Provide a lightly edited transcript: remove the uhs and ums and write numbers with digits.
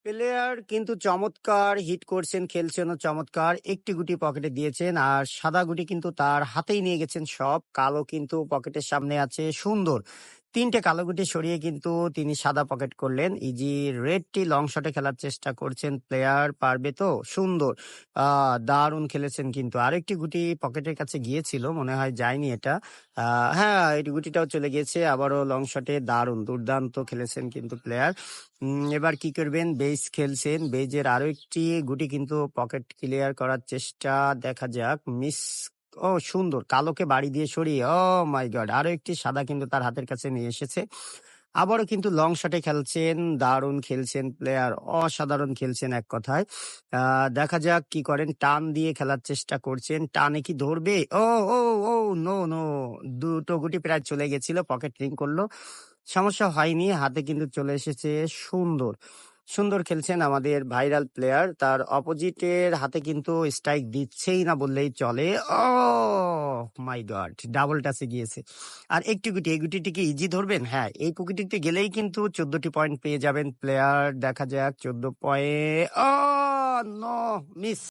Player কিন্তু চমৎকার hit করছেন, খেলছেনও চমৎকার। একটি গুটি পকেটে দিয়েছেন আর সাদা গুটি কিন্তু তার হাতেই নিয়ে গেছেন সব। কালো কিন্তু পকেটের সামনে আছে, সুন্দর। ৩ টে কালো গুটি সরিয়ে কিন্তু তিনি সাদা পকেট করলেন। ইজি রেডটি লং শটে খেলার চেষ্টা করছেন প্লেয়ার, পারবে তো? সুন্দর। দারুণ খেলেছেন কিন্তু। আরেকটি গুটি পকেটের কাছে গিয়েছিল, মনে হয় যায়নি এটা। হ্যাঁ, এই গুটিটাও চলে গিয়েছে। আবারও লং শটে দারুণ দুর্দান্ত খেলেছেন কিন্তু প্লেয়ার। এবার কি করবেন? বেইজ খেলছেন। বেইজের আরো একটি গুটি কিন্তু পকেট ক্লিয়ার করার চেষ্টা, দেখা যাক। মিস। ও সুন্দর! কালোকে বাড়ি দিয়ে সরিয়ে, মাই গড! আরো একটি সাদা কিন্তু তার হাতের কাছে নিয়ে এসেছে। আবারও কিন্তু লং শটে খেলছেন, দারুণ খেলছেন প্লেয়ার, অসাধারণ খেলছেন এক কথায়। দেখা যাক কি করেন। টান দিয়ে খেলার চেষ্টা করছেন। টানে কি ধরবে? ও, ও, ও, নো, নো! ২ টো গুটি প্রায় চলে গেছিল, পকেট রিং করলো। সমস্যা হয়নি, হাতে কিন্তু চলে এসেছে। সুন্দর, সুন্দর খেলছেন আমাদের ভাইরাল প্লেয়ার। তার অপোজিটের হাতে কিন্তু স্ট্রাইক দিচ্ছেই না বললেই চলে। মাই গড! ডাবল টাচে গিয়েছে। আর একটি গুটি, এই গুটিটি কি ইজি ধরবেন? হ্যাঁ, এই গুটিতে গেলেই কিন্তু ১৪টি পয়েন্ট পেয়ে যাবেন প্লেয়ার। দেখা যাক ১৪ পয়েন্ট। নো! মিস।